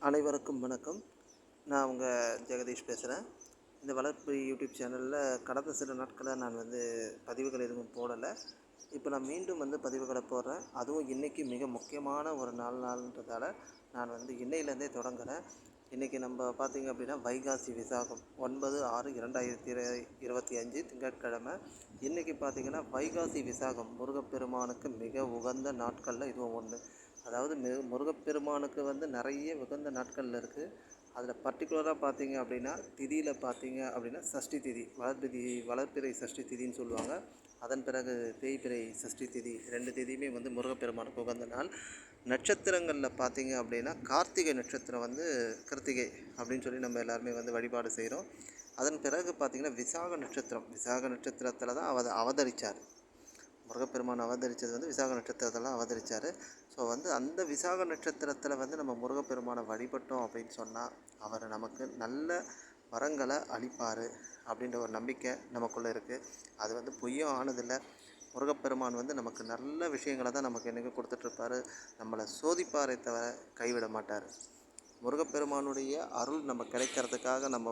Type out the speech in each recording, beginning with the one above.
அனைவருக்கும் வணக்கம். நான் உங்கள் ஜெகதீஷ் பேசுகிறேன். இந்த வளர்ப்பு யூடியூப் சேனலில் கடந்த சில நாட்களாக நான் பதிவுகள் எதுவும் போடலை. இப்போ நான் மீண்டும் பதிவுகளை போடுறேன். அதுவும் இன்றைக்கி மிக முக்கியமான ஒரு நாள்ன்றதால நான் இன்னையிலேருந்தே தொடங்குகிறேன். இன்றைக்கி நம்ம பார்த்திங்க அப்படின்னா வைகாசி விசாகம் 9/6/2025 திங்கட்கிழமை. இன்றைக்கி பார்த்திங்கன்னா வைகாசி விசாகம் முருகப்பெருமானுக்கு மிக உகந்த நாட்களில் இதுவும் ஒன்று. அதாவது முருகப்பெருமானுக்கு நிறைய உகந்த நாட்கள் இருக்குது. அதில் பர்டிகுலராக பார்த்தீங்க அப்படின்னா திதியில் பார்த்தீங்க அப்படின்னா சஷ்டி திதி, வளர்பிறை சஷ்டி திதின்னு சொல்லுவாங்க. அதன் பிறகு தேய்பிறை சஷ்டி திதி, 2 திதியுமே முருகப்பெருமானுக்கு உகந்த நாள். நட்சத்திரங்களில் பார்த்தீங்க அப்படின்னா கார்த்திகை நட்சத்திரம் கிருத்திகை அப்படின்னு சொல்லி நம்ம எல்லாருமே வழிபாடு செய்கிறோம். அதன் பிறகு பார்த்திங்கன்னா விசாக நட்சத்திரத்தில் தான் அவதரித்தார் முருகப்பெருமான். அவதரித்தது விசாக நட்சத்திரத்தில் அவதரித்தார். ஸோ அந்த விசாக நட்சத்திரத்தில் நம்ம முருகப்பெருமானை வழிபட்டோம் அப்படின்னு சொன்னால் அவர் நமக்கு நல்ல வரங்களை அளிப்பார் அப்படின்ற ஒரு நம்பிக்கை நமக்குள்ளே இருக்குது. அது பொய்யும் ஆனதில்லை. முருகப்பெருமான் நமக்கு நல்ல விஷயங்களை தான் நமக்கு என்றைக்கு கொடுத்துட்ருப்பார். நம்மளை சோதிப்பாரை தவிர கைவிட மாட்டார். முருகப்பெருமானுடைய அருள் நம்ம கிடைக்கிறதுக்காக நம்ம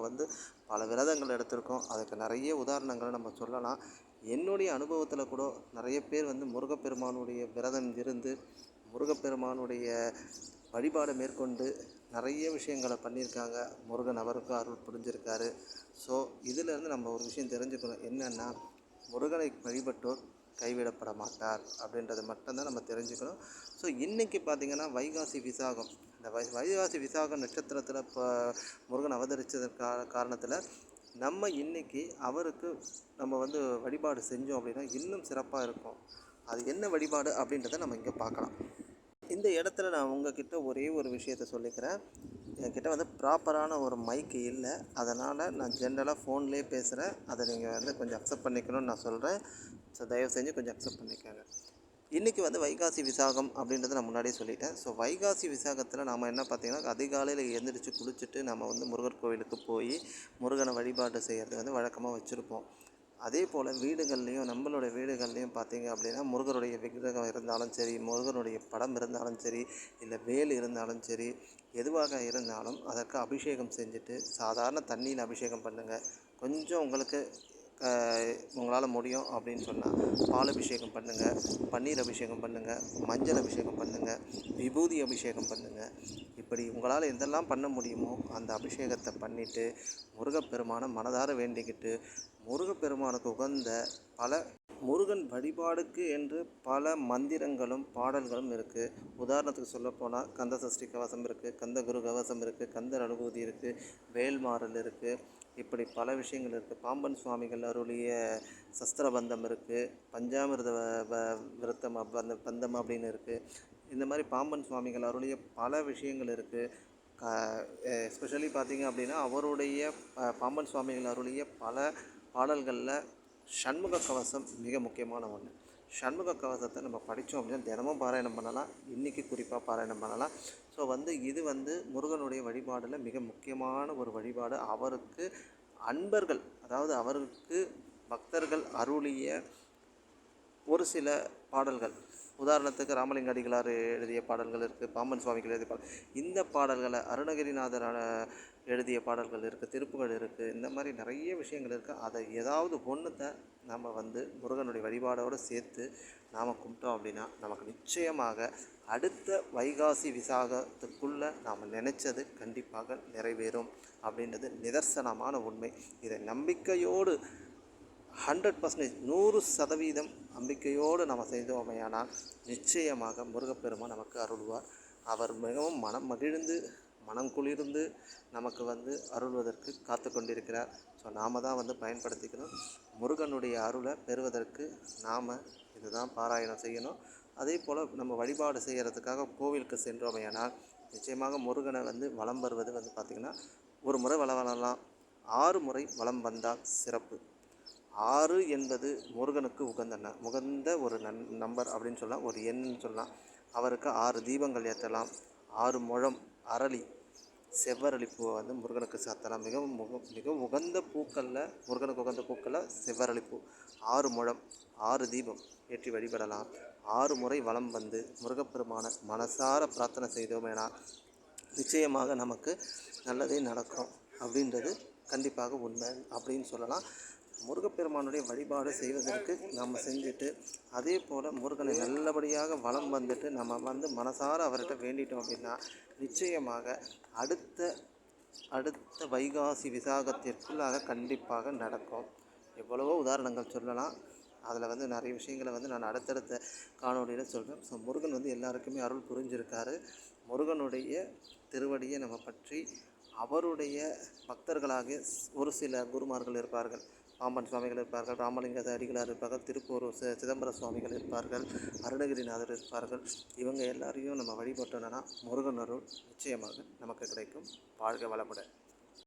பல விரதங்கள் எடுத்திருக்கோம். அதுக்கு நிறைய உதாரணங்களை நம்ம சொல்லலாம். என்னுடைய அனுபவத்தில் கூட நிறைய பேர் முருகப்பெருமானுடைய விரதம் இருந்து முருகப்பெருமானுடைய வழிபாடை மேற்கொண்டு நிறைய விஷயங்களை பண்ணியிருக்காங்க. முருகன் அவருக்கு அருள் புரிஞ்சிருக்காரு. ஸோ இதிலேருந்து நம்ம ஒரு விஷயம் தெரிஞ்சுக்கணும். என்னென்னா, முருகனை வழிபட்டோர் கைவிடப்பட மாட்டார் அப்படின்றத மட்டும்தான் நம்ம தெரிஞ்சுக்கணும். ஸோ இன்றைக்கி பார்த்திங்கன்னா வைகாசி விசாகம். இந்த வைகாசி விசாக நட்சத்திரத்தில் இப்போ முருகன் அவதரித்ததற்கான காரணத்தில் நம்ம இன்றைக்கி அவருக்கு நம்ம வழிபாடு செஞ்சோம் அப்படின்னா இன்னும் சிறப்பாக இருக்கும். அது என்ன வழிபாடு அப்படின்றத நம்ம இங்கே பார்க்கலாம். இந்த இடத்துல நான் உங்ககிட்ட ஒரே ஒரு விஷயத்த சொல்லிக்கிறேன். என்கிட்ட ப்ராப்பரான ஒரு மைக்கு இல்லை. அதனால் நான் ஜென்ரலாக ஃபோன்லேயே பேசுகிறேன். அதை நீங்கள் கொஞ்சம் அக்செப்ட் பண்ணிக்கணும்னு நான் சொல்கிறேன். ஸோ தயவு செஞ்சு கொஞ்சம் அக்செப்ட் பண்ணிக்கோங்க. இன்றைக்கி வைகாசி விசாகம் அப்படின்றத நான் முன்னாடியே சொல்லிட்டேன். ஸோ வைகாசி விசாகத்தில் நாம் என்ன பார்த்திங்கன்னா, அதிகாலையில் எழுந்திரிச்சு குளிச்சுட்டு நம்ம முருகர் கோவிலுக்கு போய் முருகனை வழிபாடு செய்கிறது வழக்கமாக வச்சுருப்போம். அதே போல் வீடுகள்லேயும் நம்மளுடைய வீடுகள்லேயும் பார்த்திங்க அப்படின்னா முருகருடைய விக்கிரகம் இருந்தாலும் சரி, முருகனுடைய படம் இருந்தாலும் சரி, இல்லை வேல் இருந்தாலும் சரி, எதுவாக இருந்தாலும் அதற்கு அபிஷேகம் செஞ்சுட்டு சாதாரண தண்ணியில் அபிஷேகம் பண்ணுங்கள். கொஞ்சம் உங்களால் முடியும் அப்படின்னு சொன்னால் பால் அபிஷேகம் பண்ணுங்கள், பன்னீர் அபிஷேகம் பண்ணுங்கள், மஞ்சள் அபிஷேகம் பண்ணுங்கள், விபூதி அபிஷேகம் பண்ணுங்கள். இப்படி உங்களால் எதெல்லாம் பண்ண முடியுமோ அந்த அபிஷேகத்தை பண்ணிவிட்டு முருகப்பெருமானை மனதார வேண்டிக்கிட்டு முருகப்பெருமானுக்கு உகந்த முருகன் வழிபாடுக்கு என்று பல மந்திரங்களும் பாடல்களும் இருக்குது. உதாரணத்துக்கு சொல்லப்போனால் கந்த சஷ்டி கவசம் இருக்குது, கந்த குரு கவசம் இருக்குது, கந்தர் அனுபூதி இருக்குது, வேல்மாறல் இருக்குது. இப்படி பல விஷயங்கள் இருக்குது. பாம்பன் சுவாமிகள் அருளிய சஸ்திரபந்தம் இருக்குது, பஞ்சாமிர்த விருத்தம் அந்த பந்தம் அப்படின்னு இருக்குது. இந்த மாதிரி பாம்பன் சுவாமிகள் அருளிய பல விஷயங்கள் இருக்குது. எஸ்பெஷலி பார்த்திங்க அப்படின்னா அவருடைய பாம்பன் சுவாமிகள் அருளிய பல பாடல்களில் சண்முக கவசம் மிக முக்கியமான ஒன்று. சண்முக கவசத்தை நம்ம படித்தோம் அப்படின்னா தினமும் பாராயணம் பண்ணலாம். இன்றைக்கி குறிப்பாக பாராயணம் பண்ணலாம். ஸோ இது முருகனுடைய வழிபாடில் மிக முக்கியமான ஒரு வழிபாடு. அவருக்கு அன்பர்கள், அதாவது அவருக்கு பக்தர்கள் அருளிய ஒரு சில பாடல்கள், உதாரணத்துக்கு ராமலிங்க அடிகளார் எழுதிய பாடல்கள் இருக்குது, பாம்பன் சுவாமிகள் எழுதிய பாடல். இந்த பாடல்களை அருணகிரிநாதர் எழுதிய பாடல்கள் இருக்குது, திருப்புகள் இருக்குது. இந்த மாதிரி நிறைய விஷயங்கள் இருக்குது. அதை ஏதாவது ஒன்றுத்தை நம்ம முருகனுடைய வழிபாடோடு சேர்த்து நாம் கும்பிட்டோம் அப்படின்னா நமக்கு நிச்சயமாக அடுத்த வைகாசி விசாகத்துக்குள்ளே நாம் நினச்சது கண்டிப்பாக நிறைவேறும் அப்படின்றது நிதர்சனமான உண்மை. இதை நம்பிக்கையோடு 100%, 100% நம்பிக்கையோடு நம்ம செய்தோமையானால் நிச்சயமாக முருகப்பெருமான் நமக்கு அருள்வார். அவர் மிகவும் மனம் மகிழ்ந்து மனம் குளிர்ந்து நமக்கு அருள்வதற்கு காத்து கொண்டிருக்கிறார். ஸோ நாம் தான் பயன்படுத்திக்கணும். முருகனுடைய அருளை பெறுவதற்கு நாம் இதுதான் பாராயணம் செய்யணும். அதே போல் நம்ம வழிபாடு செய்கிறதுக்காக கோவிலுக்கு சென்றோமையானால் நிச்சயமாக முருகனை வலம் வருவது பார்த்திங்கன்னா ஒரு முறை வலம் வரலாம், 6 முறை வலம் வந்தால் சிறப்பு. 6 என்பது முருகனுக்கு உகந்த ஒரு நம்பர் அப்படின்னு சொல்லலாம், ஒரு எண்ணுன்னு சொல்லலாம். அவருக்கு 6 தீபங்கள் ஏற்றலாம். 6 முழம் அரளி, செவ்வரளி பூவை முருகனுக்கு சாத்தலாம். மிக உகந்த பூக்களில், முருகனுக்கு உகந்த பூக்களில் செவ்வரளி பூ. 6 முழம், 6 தீபம் ஏற்றி வழிபடலாம். 6 முறை வலம் வந்து முருகப்பெருமான மனசார பிரார்த்தனை செய்தோமேனா நிச்சயமாக நமக்கு நல்லதே நடக்கும் அப்படின்றது கண்டிப்பாக உண்மை அப்படின்னு சொல்லலாம். முருகப்பெருமானுடைய வழிபாடு செய்வதற்கு நம்ம செஞ்சுட்டு, அதே போல் முருகனை நல்லபடியாக வலம் வந்துட்டு நம்ம வந்து மனசார அவர்கிட்ட வேண்டிட்டோம் அப்படின்னா நிச்சயமாக அடுத்த அடுத்த வைகாசி விசாகத்திற்குள்ளாக கண்டிப்பாக நடக்கும். எவ்வளவோ உதாரணங்கள் சொல்லலாம். அதில் வந்து நிறைய விஷயங்களை வந்து நான் அடுத்தடுத்த காணொளியில் சொல்கிறேன். ஸோ முருகன் வந்து எல்லாருக்குமே அருள் புரிஞ்சிருக்காரு. முருகனுடைய திருவடியை நம்ம பற்றி அவருடைய பக்தர்களாகிய ஒரு சில குருமார்கள் இருப்பார்கள். பாம்பன் சுவாமிகள் இருப்பார்கள், ராமலிங்க அடிகளார் இருப்பார்கள், திருப்பூர் சிதம்பர சுவாமிகள் இருப்பார்கள், அருணகிரிநாதர் இருப்பார்கள். இவங்க எல்லாரையும் நம்ம வழிபட்டோம்னா முருகன் அருள் நிச்சயமாக நமக்கு கிடைக்கும். வாழ்க வளமுடன்.